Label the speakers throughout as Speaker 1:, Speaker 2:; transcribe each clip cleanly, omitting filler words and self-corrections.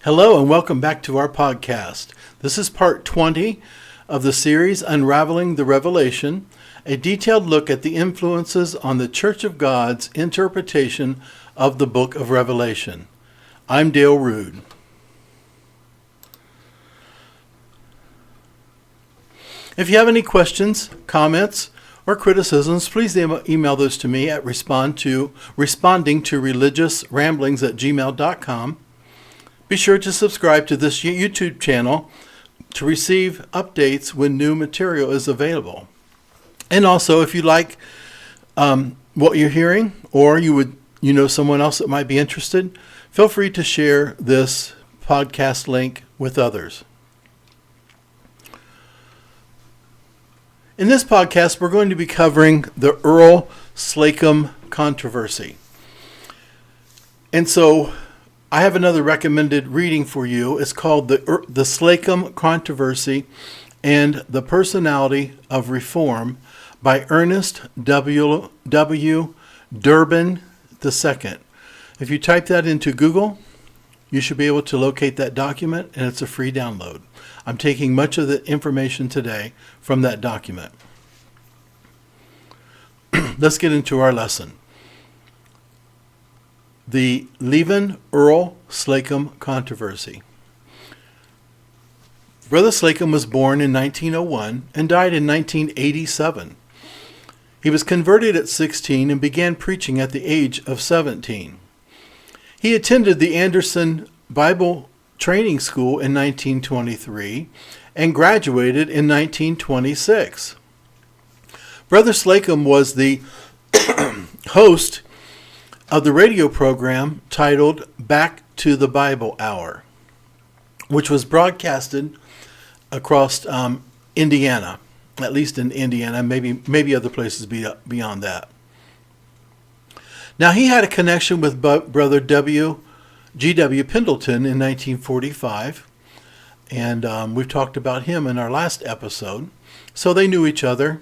Speaker 1: Hello and welcome back to our podcast. This is part 20 of the series Unraveling the Revelation, a detailed look at the influences on the Church of God's interpretation of the book of Revelation. I'm Dale Rude. If you have any questions, comments, or criticisms, please email those to me at respondingtoreligiousramblings@gmail.com. Be sure to subscribe to this YouTube channel to receive updates when new material is available. And also, if you like what you're hearing, or you know someone else that might be interested, feel free to share this podcast link with others. In this podcast, we're going to be covering the Earl Slacum controversy. And so I have another recommended reading for you. It's called The Slacum Controversy and the Personality of Reform by Ernest W. Durbin II. If you type that into Google, you should be able to locate that document, and it's a free download. I'm taking much of the information today from that document. Let's get into our lesson. The Levin-Earl Slacum controversy. Brother Slacum was born in 1901 and died in 1987. He was converted at 16 and began preaching at the age of 17. He attended the Anderson Bible Training School in 1923 and graduated in 1926. Brother Slacum was the host of the radio program titled Back to the Bible Hour, which was broadcasted across Indiana, at least in Indiana, maybe other places beyond that. Now, he had a connection with Brother W Pendleton in 1945, and we've talked about him in our last episode. So they knew each other,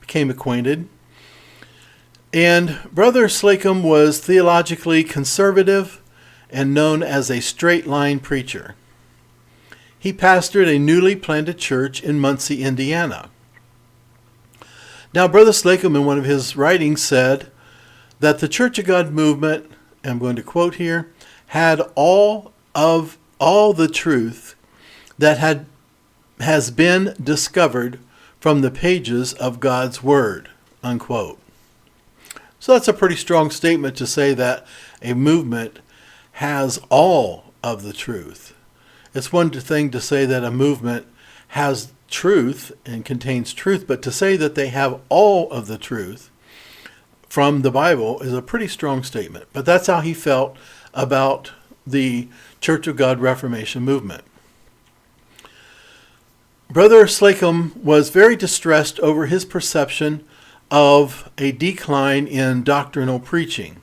Speaker 1: became acquainted. And Brother Slacum was theologically conservative and known as a straight-line preacher. He pastored a newly planted church in Muncie, Indiana. Now, Brother Slacum, in one of his writings, said that the Church of God movement, I'm going to quote here, had all the truth that has been discovered from the pages of God's Word, unquote. So that's a pretty strong statement to say that a movement has all of the truth. It's one thing to say that a movement has truth and contains truth, but to say that they have all of the truth from the Bible is a pretty strong statement. But that's how he felt about the Church of God Reformation movement. Brother Slacum was very distressed over his perception of a decline in doctrinal preaching.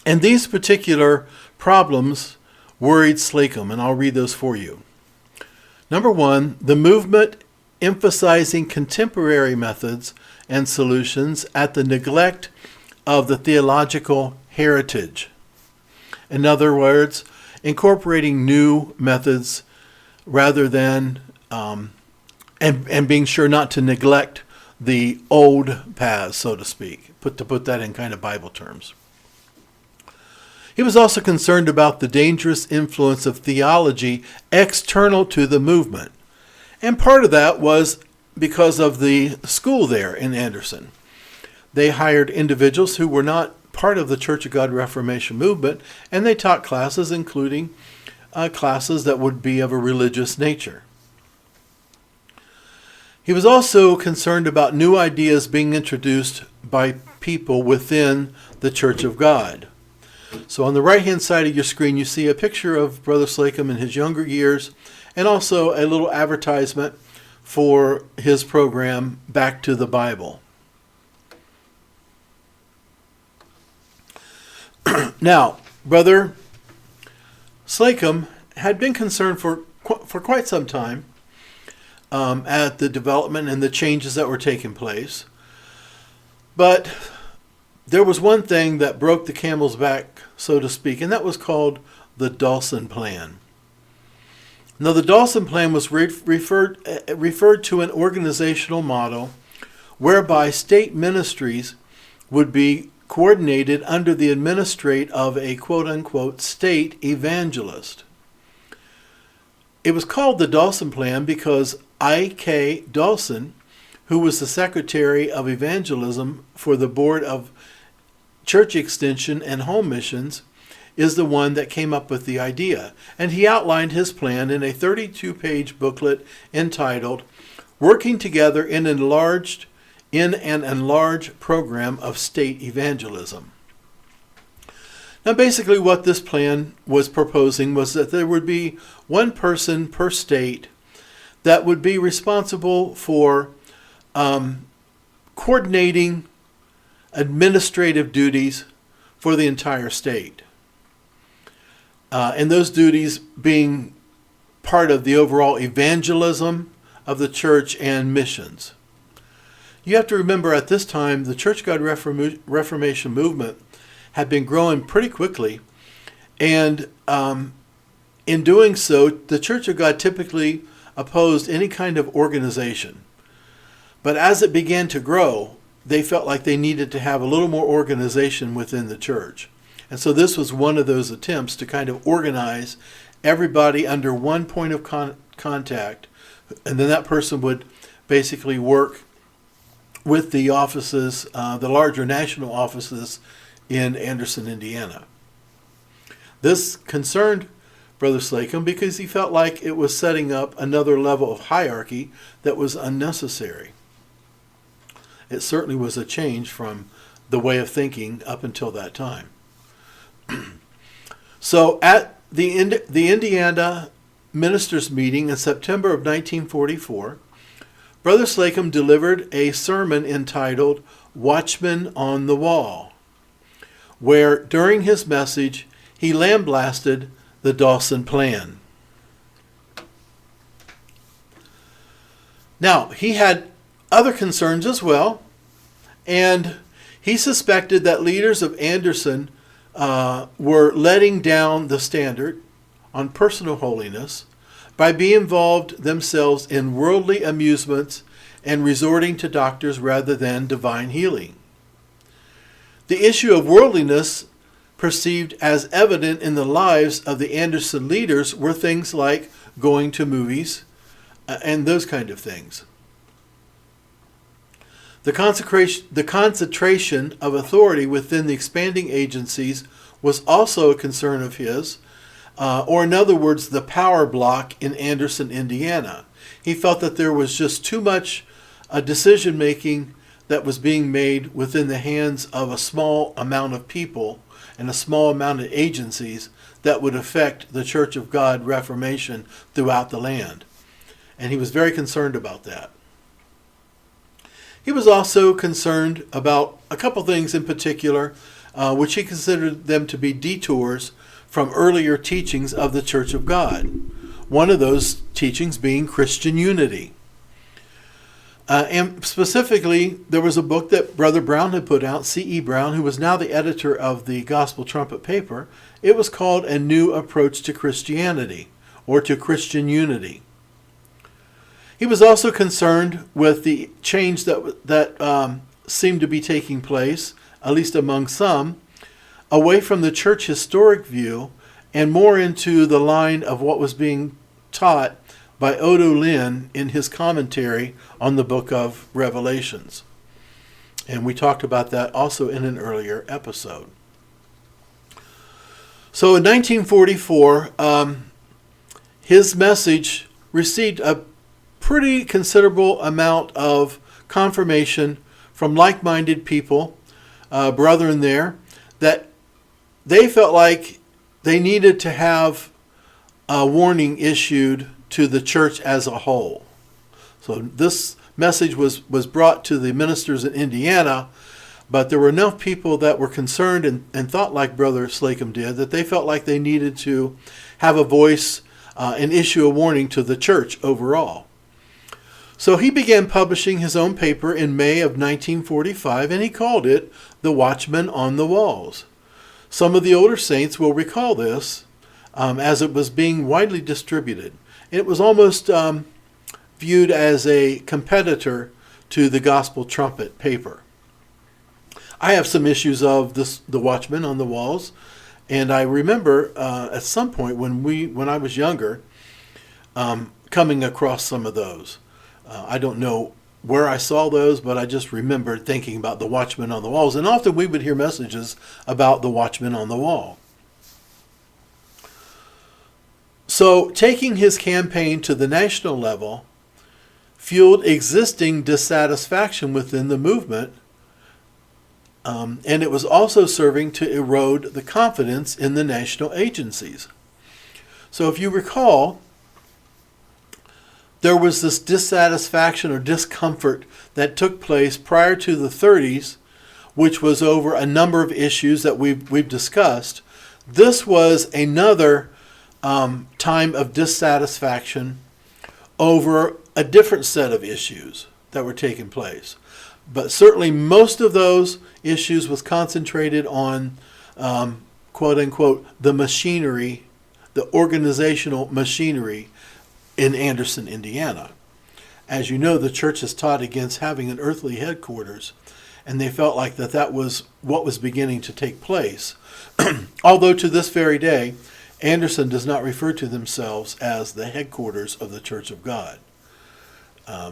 Speaker 1: And these particular problems worried Slacum, and I'll read those for you. Number one, the movement emphasizing contemporary methods and solutions at the neglect of the theological heritage. In other words, incorporating new methods rather than, and being sure not to neglect the old paths, so to speak, to put that in kind of Bible terms. He was also concerned about the dangerous influence of theology external to the movement. And part of that was because of the school there in Anderson. They hired individuals who were not part of the Church of God Reformation movement, and they taught classes, including classes that would be of a religious nature. He was also concerned about new ideas being introduced by people within the Church of God. So on the right-hand side of your screen, you see a picture of Brother Slacum in his younger years, and also a little advertisement for his program, Back to the Bible. Now, Brother Slacum had been concerned for quite some time at the development and the changes that were taking place. But there was one thing that broke the camel's back, so to speak, and that was called the Dawson Plan. Now, the Dawson Plan was referred to an organizational model whereby state ministries would be coordinated under the administrate of a quote-unquote state evangelist. It was called the Dawson Plan because I.K. Dawson, who was the Secretary of Evangelism for the Board of Church Extension and Home Missions, is the one that came up with the idea. And he outlined his plan in a 32-page booklet entitled Working Together in an Enlarged Program of State Evangelism. Now, basically what this plan was proposing was that there would be one person per state that would be responsible for coordinating administrative duties for the entire state. And those duties being part of the overall evangelism of the church and missions. You have to remember at this time, the Church of God Reformation movement had been growing pretty quickly. And in doing so, the Church of God typically opposed any kind of organization. But as it began to grow, they felt like they needed to have a little more organization within the church. And so this was one of those attempts to kind of organize everybody under one point of contact. And then that person would basically work with the offices, the larger national offices in Anderson, Indiana. This concerned Brother Slacum because he felt like it was setting up another level of hierarchy that was unnecessary. It certainly was a change from the way of thinking up until that time. So at the Indiana ministers' meeting in September of 1944, Brother Slacum delivered a sermon entitled Watchman on the Wall, where during his message he lambasted the Dawson Plan. Now, he had other concerns as well, and he suspected that leaders of Anderson were letting down the standard on personal holiness by being involved themselves in worldly amusements and resorting to doctors rather than divine healing. The issue of worldliness perceived as evident in the lives of the Anderson leaders were things like going to movies and those kind of things. The concentration of authority within the expanding agencies was also a concern of his, or in other words, the power block in Anderson, Indiana. He felt that there was just too much decision-making that was being made within the hands of a small amount of people and a small amount of agencies that would affect the Church of God Reformation throughout the land. And he was very concerned about that. He was also concerned about a couple things in particular, which he considered them to be detours from earlier teachings of the Church of God. One of those teachings being Christian unity. And specifically, there was a book that Brother Brown had put out, C.E. Brown, who was now the editor of the Gospel Trumpet paper. It was called A New Approach to Christianity, or to Christian Unity. He was also concerned with the change that seemed to be taking place, at least among some, away from the church historic view and more into the line of what was being taught by Otto Linn in his commentary on the book of Revelations. And we talked about that also in an earlier episode. So in 1944, his message received a pretty considerable amount of confirmation from like-minded people, brethren there, that they felt like they needed to have a warning issued to the church as a whole. So this message was brought to the ministers in Indiana, but there were enough people that were concerned and thought like Brother Slacum did, that they felt like they needed to have a voice and issue a warning to the church overall. So he began publishing his own paper in May of 1945, and he called it The Watchman on the Walls. Some of the older saints will recall this, as it was being widely distributed. It was almost viewed as a competitor to the Gospel Trumpet paper. I have some issues of the Watchman on the Walls, and I remember at some point when I was younger, coming across some of those. I don't know where I saw those, but I just remember thinking about the Watchman on the Walls, and often we would hear messages about the Watchman on the Wall. So taking his campaign to the national level fueled existing dissatisfaction within the movement, and it was also serving to erode the confidence in the national agencies. So if you recall, there was this dissatisfaction or discomfort that took place prior to the 30s, which was over a number of issues that we've discussed. This was another time of dissatisfaction over a different set of issues that were taking place. But certainly most of those issues was concentrated on, quote unquote, the machinery, the organizational machinery in Anderson, Indiana. As you know, the church has taught against having an earthly headquarters, and they felt like that was what was beginning to take place. Although to this very day, Anderson does not refer to themselves as the headquarters of the Church of God.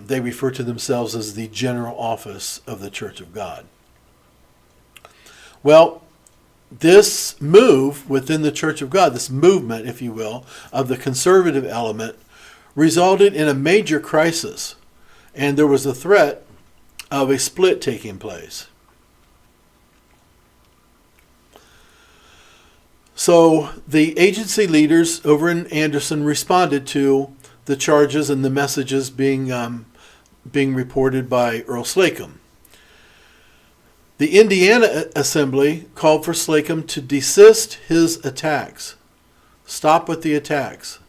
Speaker 1: They refer to themselves as the general office of the Church of God. Well, this move within the Church of God, this movement, if you will, of the conservative element, resulted in a major crisis, and there was a threat of a split taking place. So the agency leaders over in Anderson responded to the charges and the messages being reported by Earl Slacum. The Indiana Assembly called for Slacum to desist his attacks, stop with the attacks.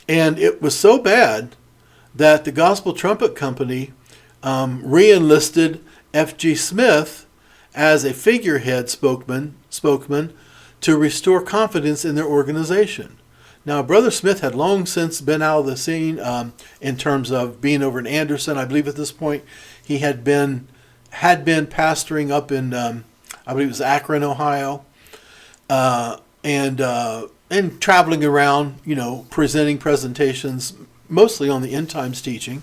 Speaker 1: And it was so bad that the Gospel Trumpet Company re-enlisted F.G. Smith as a figurehead spokesman to restore confidence in their organization. Now, Brother Smith had long since been out of the scene in terms of being over in Anderson. I believe at this point he had been pastoring up in, I believe it was Akron, Ohio, and traveling around, presenting presentations, mostly on the end times teaching.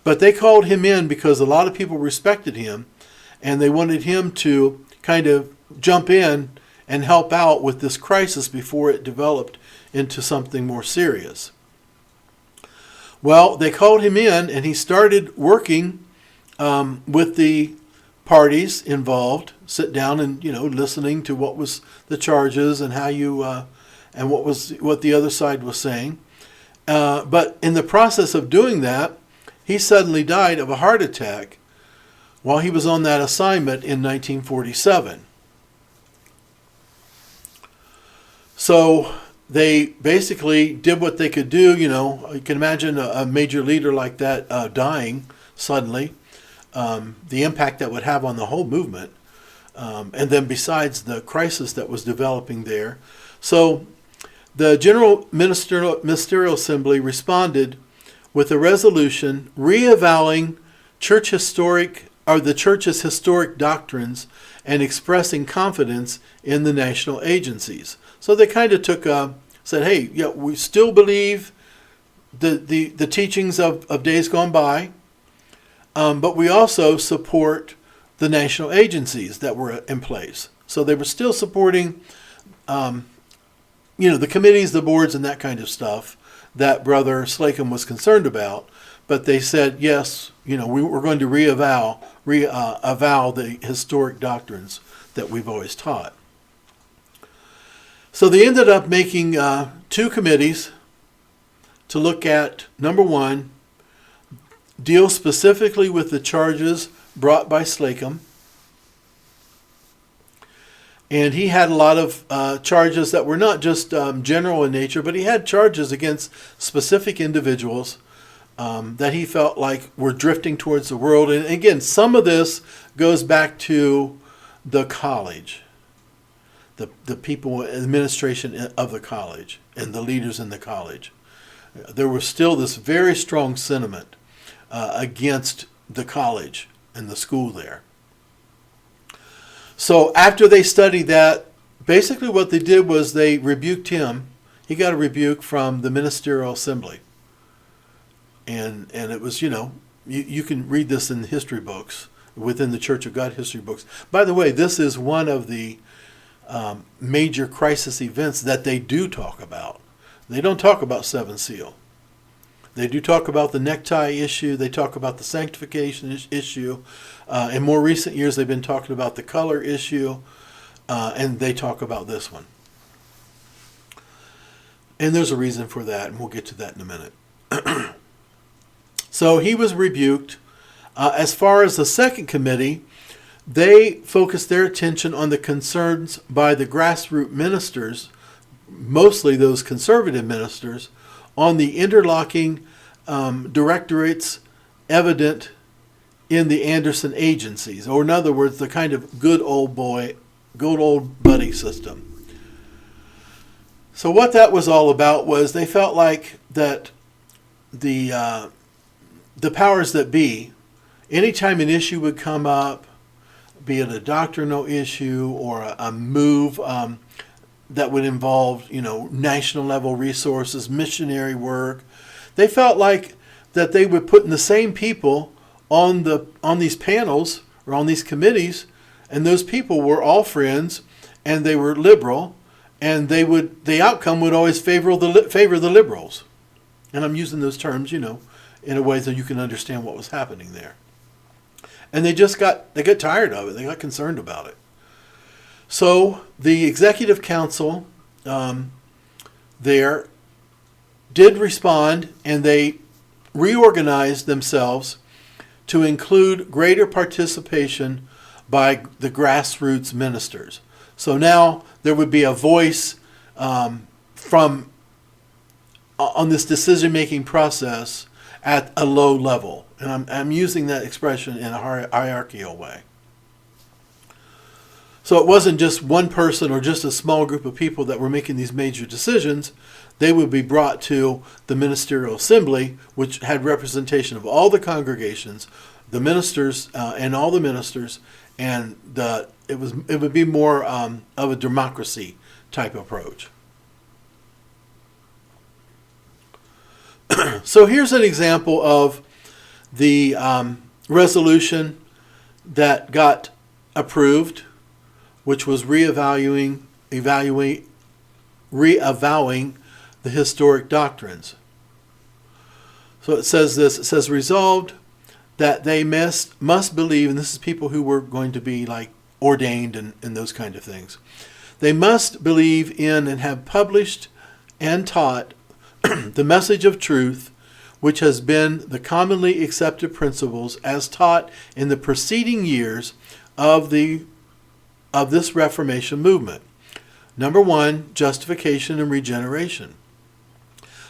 Speaker 1: But they called him in because a lot of people respected him, and they wanted him to kind of jump in and help out with this crisis before it developed into something more serious. Well, they called him in, and he started working with the parties involved, sit down and listening to what was the charges and how you and what the other side was saying. But in the process of doing that, he suddenly died of a heart attack while he was on that assignment in 1947. So they basically did what they could do. You can imagine a major leader like that dying suddenly, the impact that would have on the whole movement. And then besides the crisis that was developing there. So the General Ministerial Assembly responded with a resolution reavowing the church's historic doctrines and expressing confidence in the national agencies. So they kind of said, hey, yeah, we still believe the teachings of days gone by, but we also support the national agencies that were in place. So they were still supporting, the committees, the boards, and that kind of stuff that Brother Slacum was concerned about. But they said, yes, we're going to reavow the historic doctrines that we've always taught. So they ended up making two committees to look at, number one, deal specifically with the charges brought by Slacum. And he had a lot of charges that were not just general in nature, but he had charges against specific individuals that he felt like were drifting towards the world. And again, some of this goes back to the college. the people, administration of the college and the leaders in the college. There was still this very strong sentiment against the college and the school there. So after they studied that, basically what they did was they rebuked him. He got a rebuke from the ministerial assembly. And it was, you can read this in history books, within the Church of God history books. By the way, this is one of the major crisis events that they do talk about. They don't talk about Seven Seal. They do talk about the necktie issue. They talk about the sanctification issue. In more recent years, they've been talking about the color issue, and they talk about this one. And there's a reason for that, and we'll get to that in a minute. So he was rebuked. As far as the second committee, they focused their attention on the concerns by the grassroots ministers, mostly those conservative ministers, on the interlocking directorates evident in the Anderson agencies, or in other words, the kind of good old buddy system. So what that was all about was they felt like that the powers that be, anytime an issue would come up, be it a doctrinal issue or a move that would involve, national level resources, missionary work, they felt like that they would put in the same people on these panels or on these committees, and those people were all friends, and they were liberal, and the outcome would always favor the liberals. And I'm using those terms, in a way so you can understand what was happening there. And they got tired of it. They got concerned about it. So the executive council there did respond, and they reorganized themselves to include greater participation by the grassroots ministers. So now there would be a voice on this decision-making process at a low level. And I'm using that expression in a hierarchical way. So it wasn't just one person or just a small group of people that were making these major decisions. They would be brought to the ministerial assembly, which had representation of all the congregations, the ministers, and all the ministers, and it would be more of a democracy type approach. So here's an example of the resolution that got approved, which was reavowing the historic doctrines. So it says this, it says, resolved that they must believe, and this is people who were going to be like ordained and those kind of things. They must believe in and have published and taught the message of truth, which has been the commonly accepted principles as taught in the preceding years of this Reformation movement. Number 1, justification and regeneration.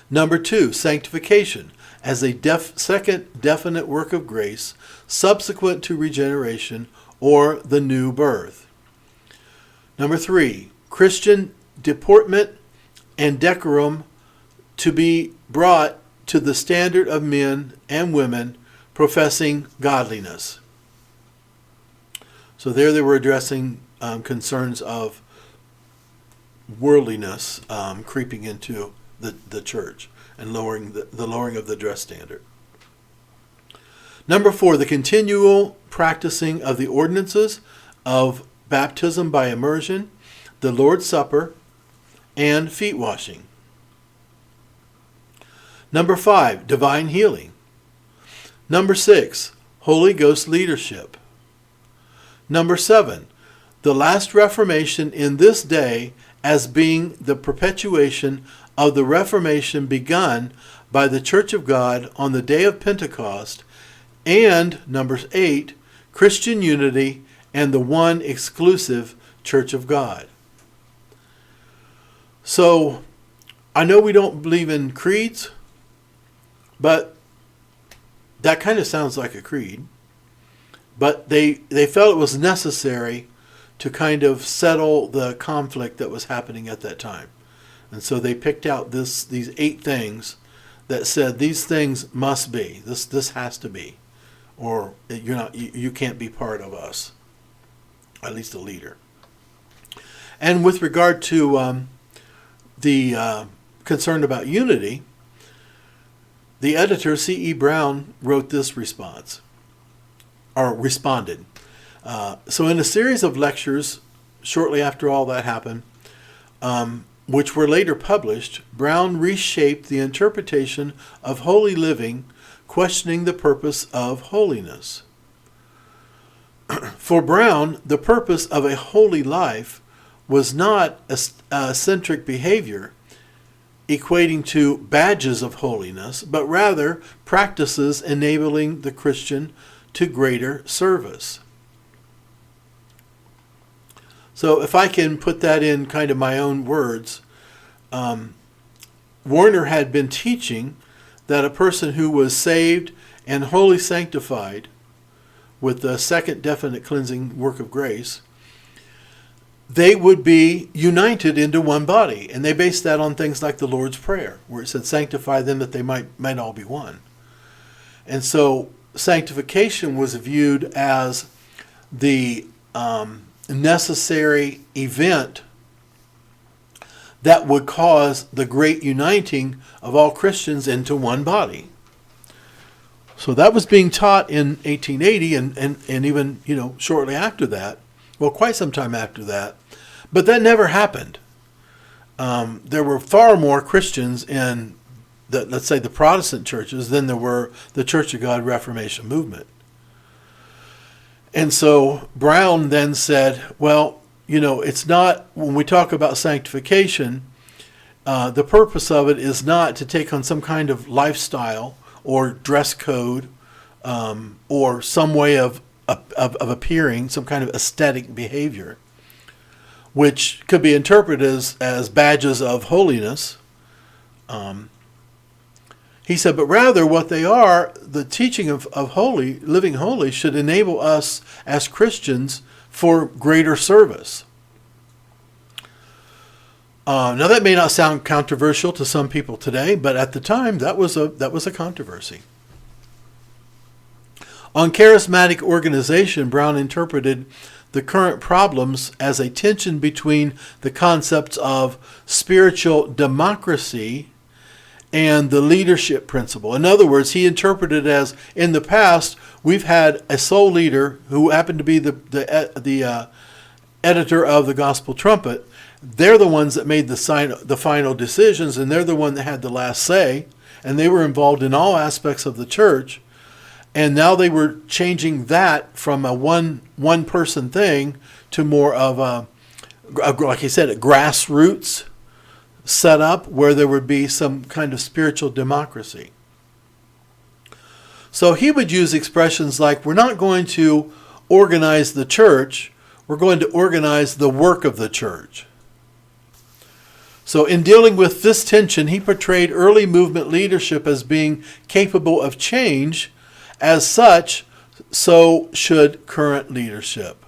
Speaker 1: Number 2, sanctification as a second definite work of grace subsequent to regeneration or the new birth. Number 3, Christian deportment and decorum to be brought to the standard of men and women professing godliness. So there they were addressing concerns of worldliness creeping into the church and lowering the lowering of the dress standard. Number 4, the continual practicing of the ordinances of baptism by immersion, the Lord's Supper, and feet washing. Number 5, divine healing. Number 6, Holy Ghost leadership. Number 7, the last Reformation in this day as being the perpetuation of the Reformation begun by the Church of God on the day of Pentecost. And number 8, Christian unity and the one exclusive Church of God. So, I know we don't believe in creeds, but that kind of sounds like a creed. But they felt it was necessary to kind of settle the conflict that was happening at that time. And so they picked out these 8 things that said these things must be. This has to be, or you can't be part of us, at least a leader. And with regard to the concern about unity, the editor, C.E. Brown, wrote this response, or responded. So in a series of lectures shortly after all that happened, which were later published, Brown reshaped the interpretation of holy living, questioning the purpose of holiness. For Brown, the purpose of a holy life was not eccentric behavior equating to badges of holiness, but rather practices enabling the Christian to greater service. So if I can put that in kind of my own words, Warner had been teaching that a person who was saved and wholly sanctified with the second definite cleansing work of grace, they would be united into one body. And they based that on things like the Lord's Prayer, where it said, sanctify them that they might all be one. And so sanctification was viewed as the necessary event that would cause the great uniting of all Christians into one body. So that was being taught in 1880 and even, shortly after that. Well, quite some time after that. But that never happened. There were far more Christians in, let's say, the Protestant churches than there were the Church of God Reformation movement. And so Brown then said, well, it's not, when we talk about sanctification, the purpose of it is not to take on some kind of lifestyle or dress code or some way of appearing, some kind of aesthetic behavior, which could be interpreted as badges of holiness. He said, but rather what they are, the teaching of holy, living holy, should enable us as Christians for greater service. Now that may not sound controversial to some people today, but at the time that was a controversy. On charismatic organization, Brown interpreted the current problems as a tension between the concepts of spiritual democracy and the leadership principle. In other words, he interpreted it as, in the past, we've had a sole leader who happened to be the editor of the Gospel Trumpet. They're the ones that made the final decisions, and they're the one that had the last say, and they were involved in all aspects of the church. And now they were changing that from a one person thing to more of a, like he said, a grassroots set up where there would be some kind of spiritual democracy. So he would use expressions like, we're not going to organize the church, we're going to organize the work of the church. So in dealing with this tension, he portrayed early movement leadership as being capable of change. As such, so should current leadership,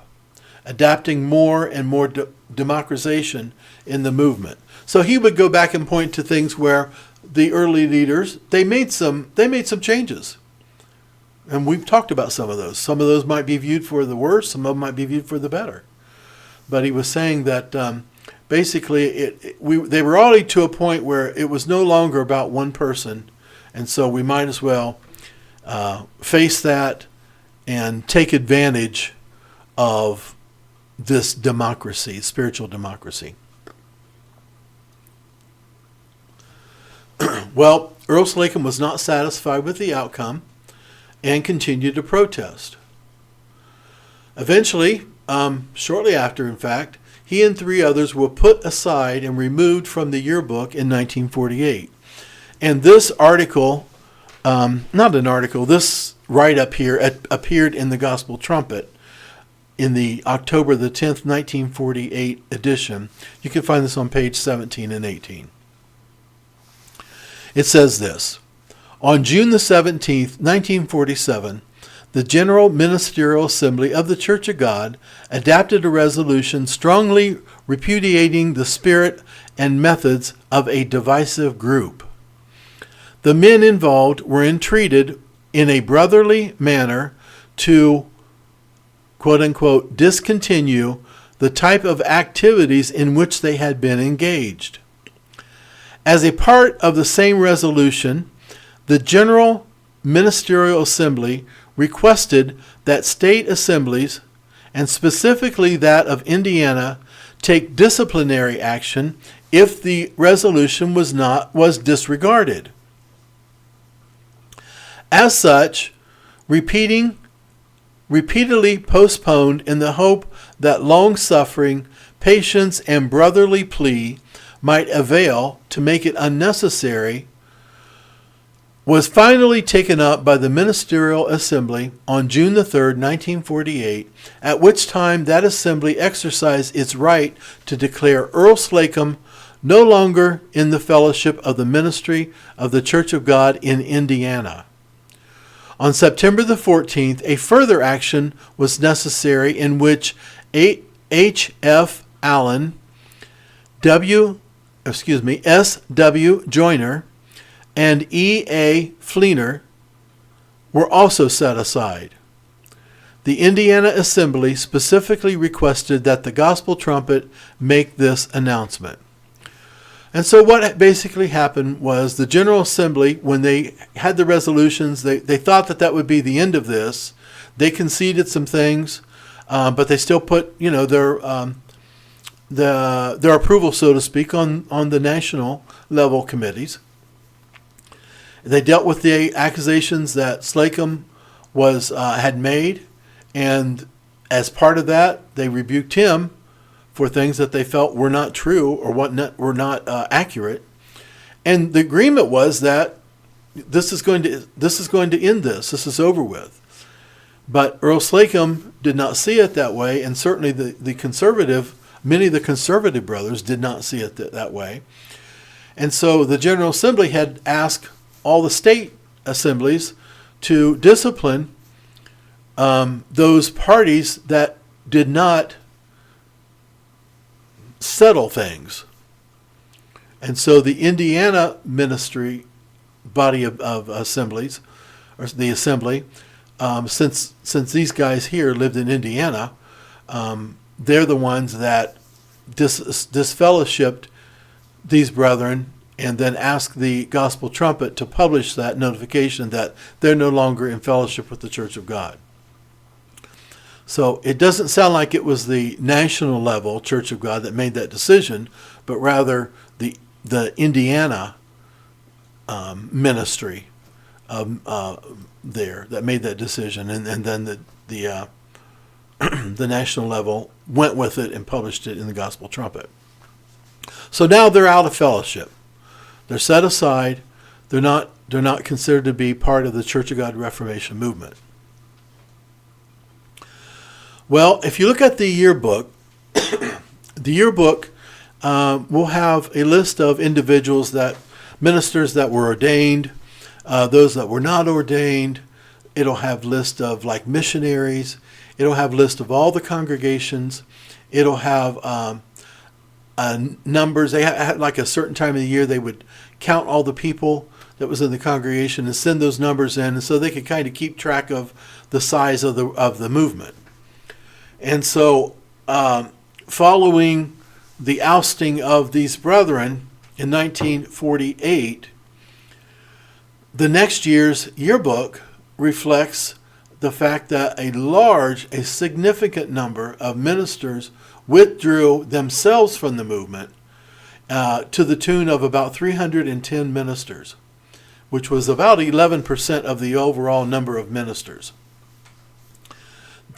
Speaker 1: adapting more and more democratization in the movement. So he would go back and point to things where the early leaders, they made some changes. And we've talked about some of those. Some of those might be viewed for the worse, some of them might be viewed for the better. But he was saying that basically they were already to a point where it was no longer about one person, and so we might as well face that and take advantage of this democracy, spiritual democracy. Well, Earl Slacum was not satisfied with the outcome and continued to protest. Eventually, shortly after, in fact, he and 3 others were put aside and removed from the yearbook in 1948. And this article, this write-up here appeared in the Gospel Trumpet in the October the 10th, 1948 edition. You can find this on page 17 and 18. It says this: on June the 17th, 1947, the General Ministerial Assembly of the Church of God adopted a resolution strongly repudiating the spirit and methods of a divisive group. The men involved were entreated in a brotherly manner to, quote-unquote, discontinue the type of activities in which they had been engaged. As a part of the same resolution, the General Ministerial Assembly requested that state assemblies, and specifically that of Indiana, take disciplinary action if the resolution was disregarded. As such, repeatedly postponed in the hope that long-suffering, patience, and brotherly plea might avail to make it unnecessary, was finally taken up by the Ministerial Assembly on June the 3rd, 1948, at which time that assembly exercised its right to declare Earl Slacum no longer in the fellowship of the ministry of the Church of God in Indiana. On September the 14th, a further action was necessary in which H. F. Allen, S. W. Joyner, and E. A. Fleener were also set aside. The Indiana Assembly specifically requested that the gospel trumpet make this announcement. And so what basically happened was the General Assembly, when they had the resolutions, they thought that would be the end of this. They conceded some things, but they still put, their approval, so to speak, on the national level committees. They dealt with the accusations that Slacum had made, and as part of that, they rebuked him for things that they felt were not true or were not accurate. And the agreement was that this is going to end this. This is over with. But Earl Slacum did not see it that way, and certainly many of the conservative brothers did not see it that way. And so the General Assembly had asked all the state assemblies to discipline those parties that did not settle things. And so the Indiana ministry body of assemblies, or the assembly, since these guys here lived in Indiana, they're the ones that disfellowshipped these brethren and then asked the gospel trumpet to publish that notification that they're no longer in fellowship with the Church of God. So it doesn't sound like it was the national level Church of God that made that decision, but rather the Indiana ministry there that made that decision, and then the national level went with it and published it in the Gospel Trumpet. So now they're out of fellowship. They're set aside. They're not considered to be part of the Church of God Reformation movement. Well, if you look at the yearbook, will have a list of individuals, ministers that were ordained, those that were not ordained. It'll have list of missionaries. It'll have list of all the congregations. It'll have numbers. They had a certain time of the year they would count all the people that was in the congregation and send those numbers in, and so they could kind of keep track of the size of the movement. And so, following the ousting of these brethren in 1948, the next year's yearbook reflects the fact that a significant number of ministers withdrew themselves from the movement to the tune of about 310 ministers, which was about 11% of the overall number of ministers.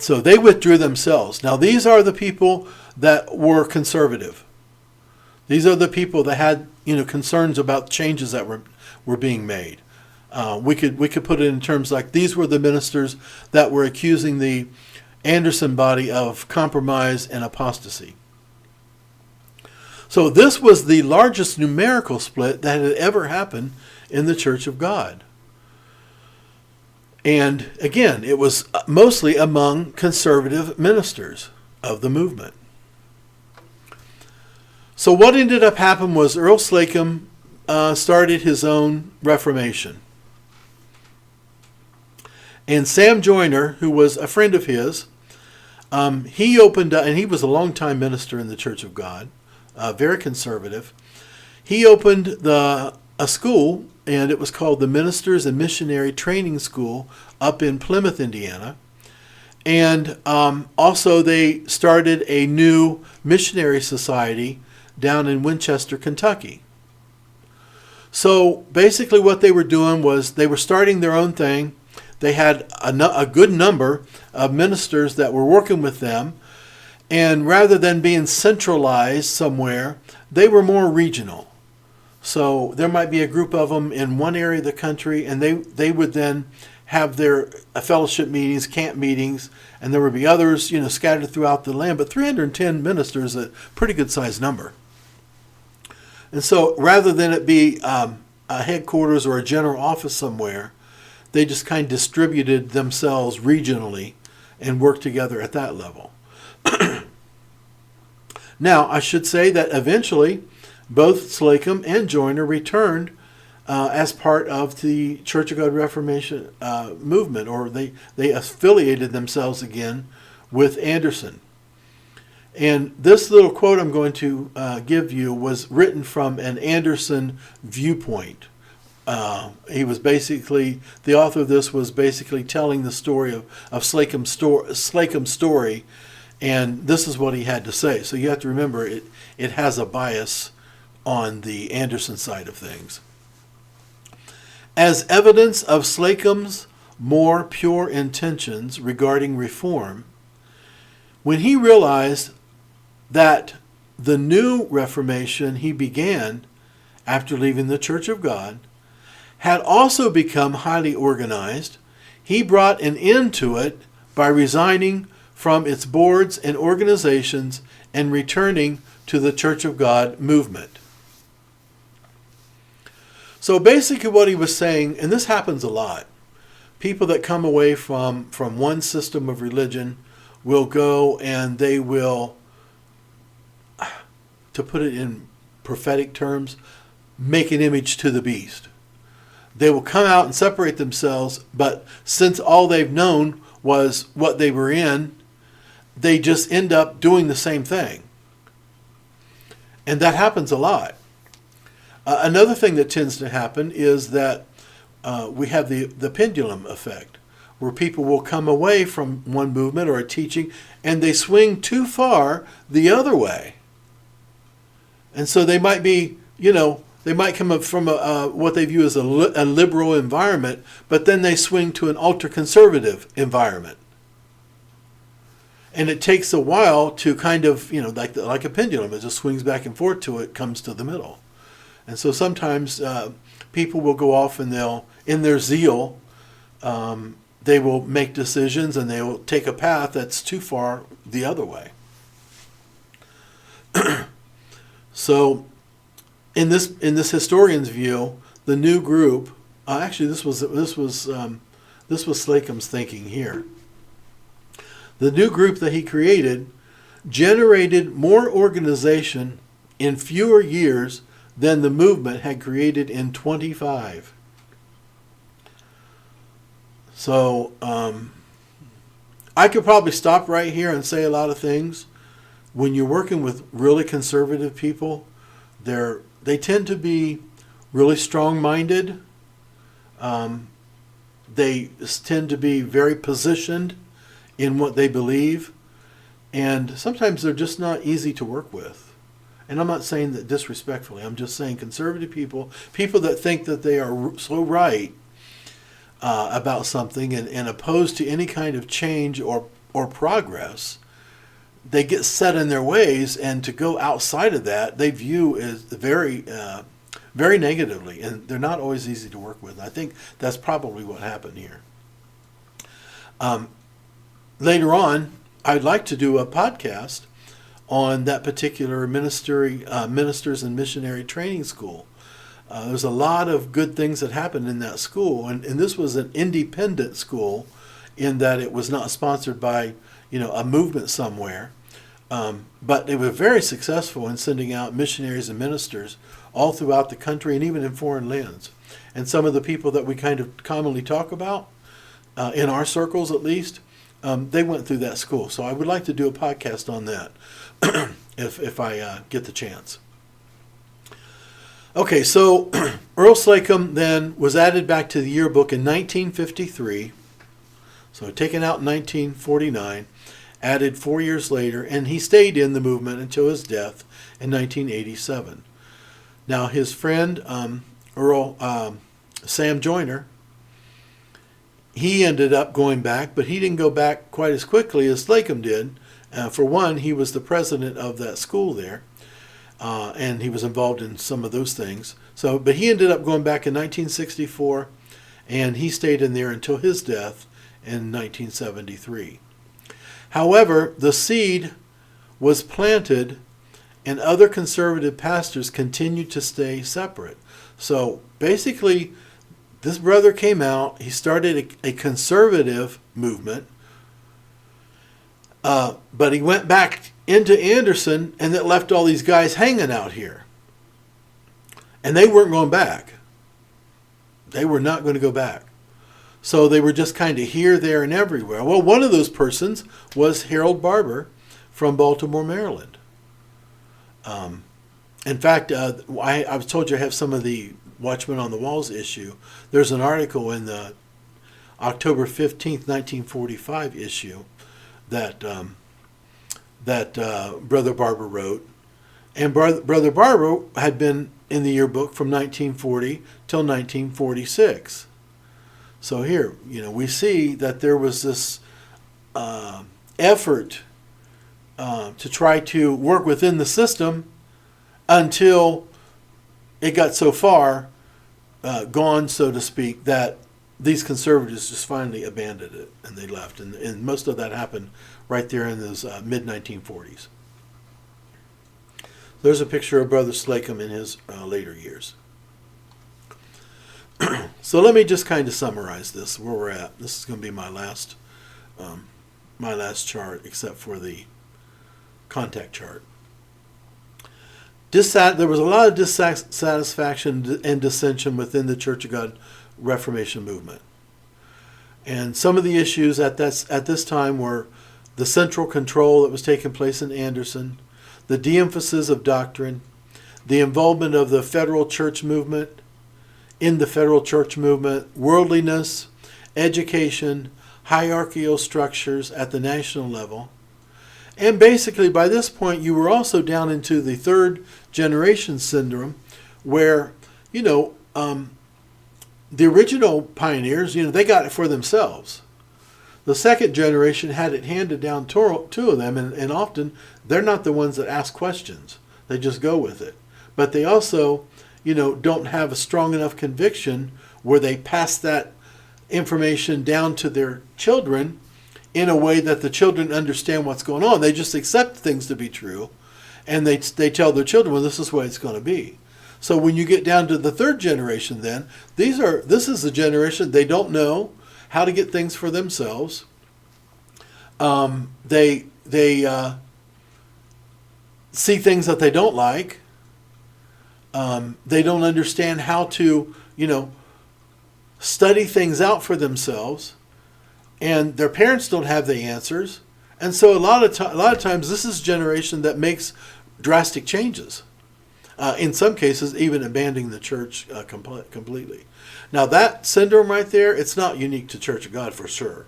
Speaker 1: So they withdrew themselves. Now these are the people that were conservative. These are the people that had concerns about changes that were being made. We could put it in terms like these were the ministers that were accusing the Anderson body of compromise and apostasy. So this was the largest numerical split that had ever happened in the Church of God. And again, it was mostly among conservative ministers of the movement. So what ended up happening was Earl Slacum started his own Reformation. And Sam Joyner, who was a friend of his, he opened, and he was a longtime minister in the Church of God, very conservative. He opened a school, and it was called the Ministers and Missionary Training School up in Plymouth, Indiana. And also they started a new missionary society down in Winchester, Kentucky. So basically what they were doing was they were starting their own thing. They had a good number of ministers that were working with them. And rather than being centralized somewhere, they were more regional. So there might be a group of them in one area of the country, and they would then have their fellowship meetings, camp meetings, and there would be others, scattered throughout the land. But 310 ministers, a pretty good sized number. And so rather than it be a headquarters or a general office somewhere, they just kind of distributed themselves regionally and worked together at that level. Now, I should say that eventually both Slacum and Joyner returned as part of the Church of God Reformation movement, or they affiliated themselves again with Anderson. And this little quote I'm going to give you was written from an Anderson viewpoint. He was basically, the author of this was basically telling the story of Slacum's story, and this is what he had to say. So you have to remember it has a bias on the Anderson side of things. As evidence of Slacum's more pure intentions regarding reform, when he realized that the new Reformation he began after leaving the Church of God had also become highly organized, he brought an end to it by resigning from its boards and organizations and returning to the Church of God movement. So basically what he was saying, and this happens a lot, people that come away from one system of religion will go and they will, to put it in prophetic terms, make an image to the beast. They will come out and separate themselves, but since all they've known was what they were in, they just end up doing the same thing. And that happens a lot. Another thing that tends to happen is that we have the pendulum effect, where people will come away from one movement or a teaching and they swing too far the other way. And so they might be, they might come up from what they view as a liberal environment, but then they swing to an ultra-conservative environment. And it takes a while to kind of, like a pendulum, it just swings back and forth till it comes to the middle. And so sometimes people will go off and in their zeal, they will make decisions and they will take a path that's too far the other way. So in this historian's view, the new group, actually this was Slacum's thinking here. The new group that he created generated more organization in fewer years than the movement had created in 25. So I could probably stop right here and say a lot of things. When you're working with really conservative people, they tend to be really strong-minded. They tend to be very positioned in what they believe, and sometimes they're just not easy to work with. And I'm not saying that disrespectfully. I'm just saying conservative people that think that they are so right about something and opposed to any kind of change or progress, they get set in their ways, and to go outside of that, they view as very, very negatively, and they're not always easy to work with. I think that's probably what happened here. Later on, I'd like to do a podcast on that particular ministers and missionary training school. There's a lot of good things that happened in that school, and this was an independent school in that it was not sponsored by, a movement somewhere. But they were very successful in sending out missionaries and ministers all throughout the country and even in foreign lands. And some of the people that we kind of commonly talk about, in our circles at least, they went through that school. So I would like to do a podcast on that if I get the chance. Okay, so Earl Slacum then was added back to the yearbook in 1953. So taken out in 1949, added 4 years later, and he stayed in the movement until his death in 1987. Now his friend, Earl Sam Joyner, he ended up going back, but he didn't go back quite as quickly as Slacum did. For one, he was the president of that school there, and he was involved in some of those things. But he ended up going back in 1964, and he stayed in there until his death in 1973. However, the seed was planted, and other conservative pastors continued to stay separate. So basically, this brother came out, he started a conservative movement, but he went back into Anderson, and that left all these guys hanging out here. And they weren't going back. They were not going to go back. So they were just kind of here, there, and everywhere. Well, one of those persons was Harold Barber from Baltimore, Maryland. In fact, I was told you I have some of the Watchmen on the Walls issue. There's an article in the October 15th, 1945 issue that Brother Barber wrote. And Brother Barber had been in the yearbook from 1940 till 1946. So here, we see that there was this effort to try to work within the system until it got so far gone, so to speak, that these conservatives just finally abandoned it and they left. And most of that happened right there in those mid-1940s. There's a picture of Brother Slacum in his later years. So let me just kind of summarize this, where we're at. This is going to be my last chart, except for the contact chart. There was a lot of dissatisfaction and dissension within the Church of God Reformation movement. And some of the issues at this time were the central control that was taking place in Anderson, the de-emphasis of doctrine, the involvement of the federal church movement, worldliness, education, hierarchical structures at the national level. And basically, by this point, you were also down into the third generation syndrome, where, the original pioneers, they got it for themselves. The second generation had it handed down to them, and often they're not the ones that ask questions. They just go with it. But they also, don't have a strong enough conviction where they pass that information down to their children in a way that the children understand what's going on. They just accept things to be true, and they tell their children, well, this is the way it's going to be. So when you get down to the third generation, then this is the generation, they don't know how to get things for themselves. They see things that they don't like. They don't understand how to, study things out for themselves, and their parents don't have the answers. And so a lot of times, this is a generation that makes drastic changes. In some cases, even abandoning the church completely. Now that syndrome right there, it's not unique to Church of God for sure.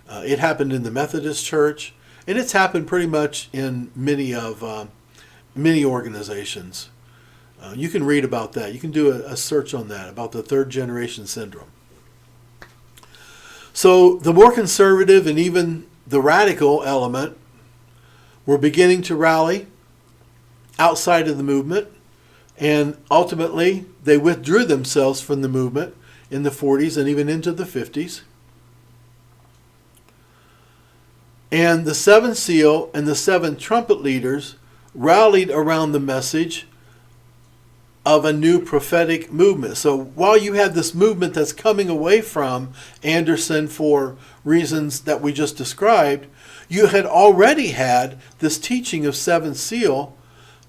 Speaker 1: It happened in the Methodist Church, and it's happened pretty much in many organizations. You can read about that. You can do a search on that, about the third generation syndrome. So the more conservative and even the radical element were beginning to rally outside of the movement, and ultimately they withdrew themselves from the movement in the 40s and even into the 50s. And the seventh seal and the seven trumpet leaders rallied around the message of a new prophetic movement. So while you have this movement that's coming away from Anderson for reasons that we just described, you had already had this teaching of seven seal,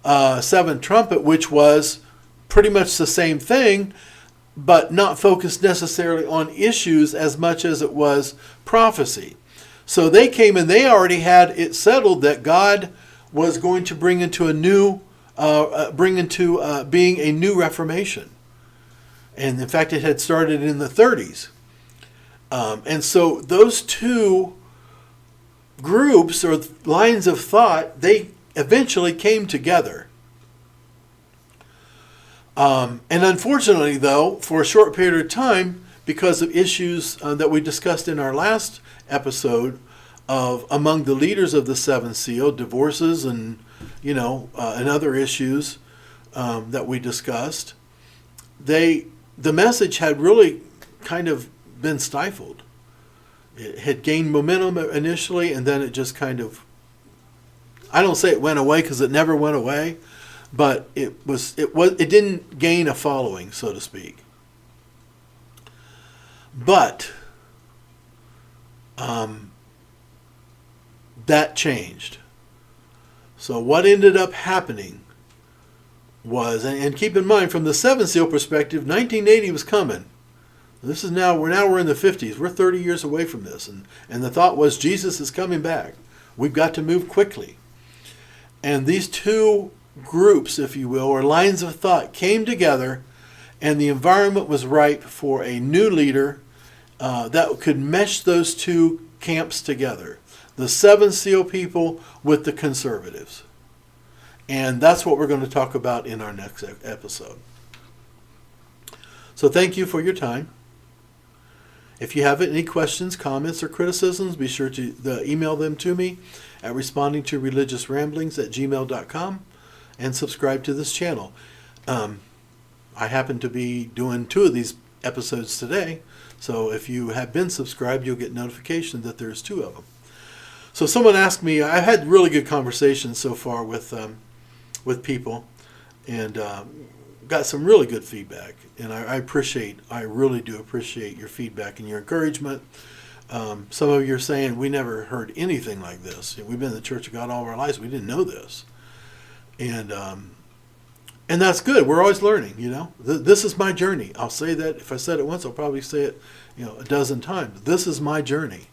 Speaker 1: seven trumpet, which was pretty much the same thing, but not focused necessarily on issues as much as it was prophecy. So they came and they already had it settled that God was going to bring into being a new Reformation. And in fact, it had started in the 30s. And so those two groups or lines of thought, they eventually came together. And unfortunately, though, for a short period of time, because of issues that we discussed in our last episode of among the leaders of the Seven Seal, divorces and and other issues that we discussed, the message had really kind of been stifled. It had gained momentum initially, and then it just kind of, I don't say it went away because it never went away, but it didn't gain a following, so to speak. But that changed. So what ended up happening was, and keep in mind, from the Seven Seal perspective, 1980 was coming. This is we're in the 50s. We're 30 years away from this. And the thought was, Jesus is coming back. We've got to move quickly. And these two groups, if you will, or lines of thought came together, and the environment was ripe for a new leader that could mesh those two camps together. The Seven Seal people with the conservatives. And that's what we're going to talk about in our next episode. So thank you for your time. If you have any questions, comments, or criticisms, be sure to email them to me at respondingtoreligiousramblings@gmail.com and subscribe to this channel. I happen to be doing 2 of these episodes today, so if you have been subscribed, you'll get notification that there's 2 of them. So someone asked me, I've had really good conversations so far with people, and got some really good feedback. And I really do appreciate your feedback and your encouragement. Some of you are saying, we never heard anything like this. We've been in the Church of God all our lives. We didn't know this. And that's good. We're always learning, This is my journey. I'll say that. If I said it once, I'll probably say it, a dozen times. This is my journey.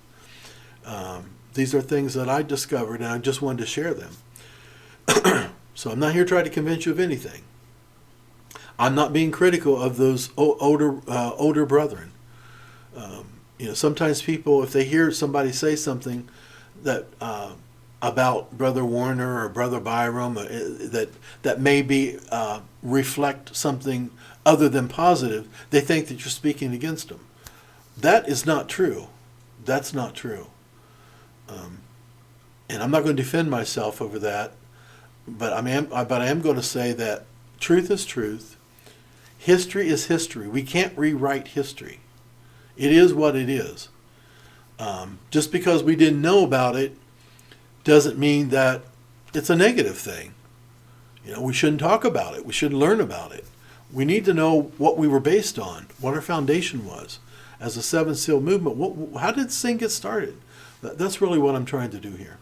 Speaker 1: These are things that I discovered, and I just wanted to share them. So I'm not here trying to convince you of anything. I'm not being critical of those older brethren. Sometimes people, if they hear somebody say something that about Brother Warner or Brother Byram that maybe reflect something other than positive, they think that you're speaking against them. That is not true. That's not true. And I'm not going to defend myself over that, but I am going to say that truth is truth. History is history. We can't rewrite history. It is what it is. Just because we didn't know about it doesn't mean that it's a negative thing. We shouldn't talk about it. We should learn about it. We need to know what we were based on, what our foundation was. As a Seven Seal movement, how did this thing get started? That's really what I'm trying to do here.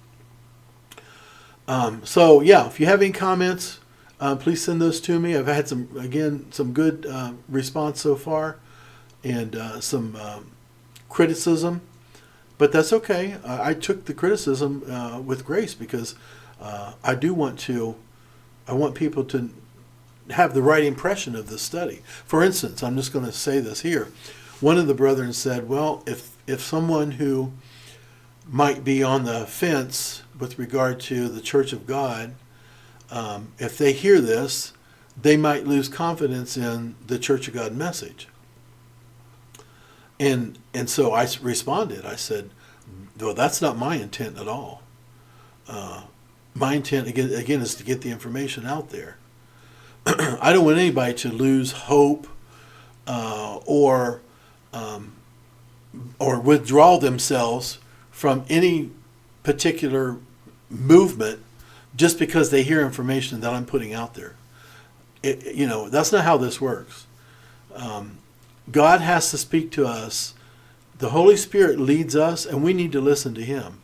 Speaker 1: If you have any comments, please send those to me. I've had some good response so far, and some criticism, but that's okay. I took the criticism with grace because I want people to have the right impression of this study. For instance, I'm just going to say this here. One of the brethren said, well, if someone who might be on the fence with regard to the Church of God, if they hear this, they might lose confidence in the Church of God message. And so I responded. I said, well, that's not my intent at all. My intent, again, is to get the information out there. I don't want anybody to lose hope or withdraw themselves from any particular movement just because they hear information that I'm putting out there. That's not how this works. God has to speak to us. The Holy Spirit leads us, and we need to listen to Him.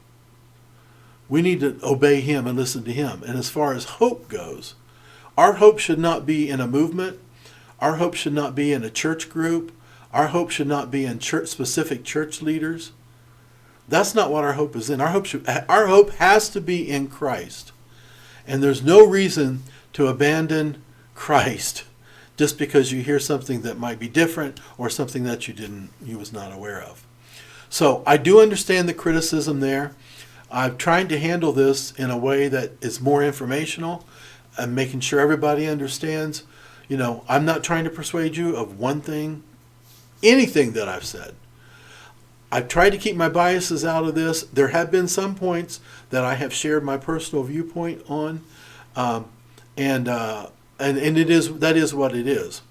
Speaker 1: We need to obey Him and listen to Him. And as far as hope goes, our hope should not be in a movement. Our hope should not be in a church group. Our hope should not be in specific church leaders. That's not what our hope is in. Our hope has to be in Christ. And there's no reason to abandon Christ just because you hear something that might be different or something that you was not aware of. So I do understand the criticism there. I'm trying to handle this in a way that is more informational and making sure everybody understands. I'm not trying to persuade you of one thing, anything that I've said. I've tried to keep my biases out of this. There have been some points that I have shared my personal viewpoint on, and that is what it is.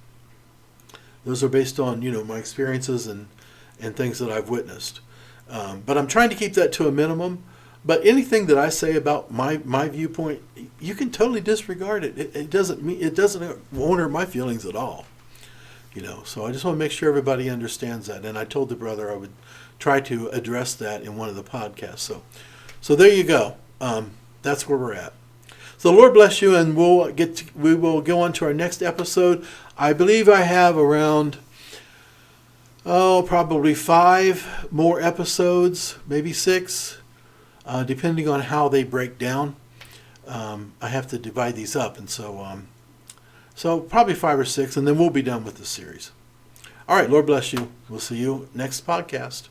Speaker 1: Those are based on my experiences and things that I've witnessed. But I'm trying to keep that to a minimum. But anything that I say about my viewpoint, you can totally disregard it. It won't hurt my feelings at all. So I just want to make sure everybody understands that. And I told the brother I would try to address that in one of the podcasts. So there you go. That's where we're at. So the Lord bless you, and we will go on to our next episode. I believe I have around probably 5 more episodes, maybe 6, depending on how they break down. I have to divide these up, and so probably 5 or 6, and then we'll be done with the series. All right, Lord bless you. We'll see you next podcast.